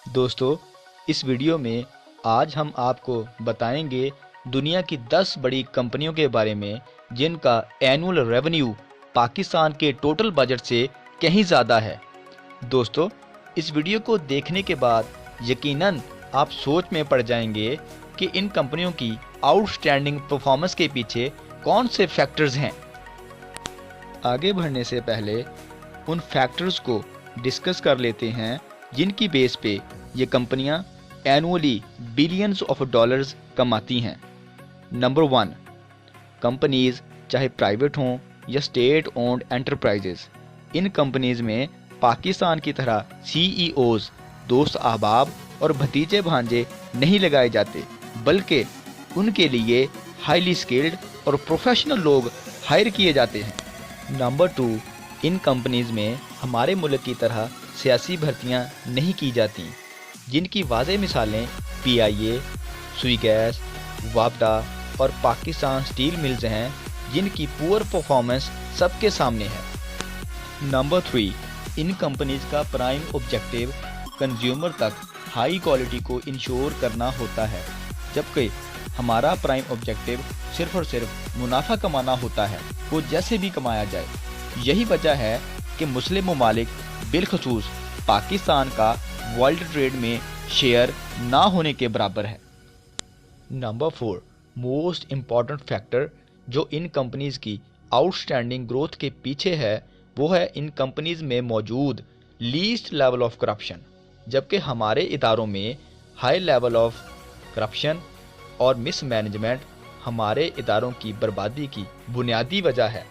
दोस्तों, इस वीडियो में आज हम आपको बताएंगे दुनिया की 10 बड़ी कंपनियों के बारे में जिनका एनुअल रेवेन्यू पाकिस्तान के टोटल बजट से कहीं ज़्यादा है। दोस्तों, इस वीडियो को देखने के बाद यकीनन आप सोच में पड़ जाएंगे कि इन कंपनियों की आउटस्टैंडिंग परफॉर्मेंस के पीछे कौन से फैक्टर्स हैं। आगे बढ़ने से पहले उन फैक्टर्स को डिस्कस कर लेते हैं जिनकी बेस पे ये कंपनियां एनुअली बिलियंस ऑफ डॉलर्स कमाती हैं। नंबर 1, कंपनीज चाहे प्राइवेट हों या स्टेट ओन्ड एंटरप्राइजेस, इन कंपनीज में पाकिस्तान की तरह सीईओज दोस्त अहबाब और भतीजे भांजे नहीं लगाए जाते, बल्कि उनके लिए हाईली स्किल्ड और प्रोफेशनल लोग हायर किए जाते हैं। नंबर 2, इन कंपनीज में हमारे मुल्क की तरह सियासी भर्तियां नहीं की जाती, जिनकी वाज़ेह मिसालें पीआईए, सुई गैस, वापडा और पाकिस्तान स्टील मिल्स हैं, जिनकी पुअर परफॉर्मेंस सबके सामने है। नंबर 3, इन कंपनीज का प्राइम ऑब्जेक्टिव कंज्यूमर तक हाई क्वालिटी को इंश्योर करना होता है, जबकि हमारा प्राइम ऑब्जेक्टिव सिर्फ और सिर्फ मुनाफा कमाना होता है, वो जैसे भी कमाया जाए। यही वजह है कि मुस्लिम ममालिक बिलखसूस पाकिस्तान का वर्ल्ड ट्रेड में शेयर ना होने के बराबर है। नंबर 4, मोस्ट इम्पॉर्टेंट फैक्टर जो इन कंपनीज की आउटस्टैंडिंग ग्रोथ के पीछे है, वो है इन कंपनीज में मौजूद लीस्ट लेवल ऑफ करप्शन, जबकि हमारे इदारों में हाई लेवल ऑफ करप्शन और मिसमैनेजमेंट हमारे इदारों की बर्बादी की बुनियादी वजह है।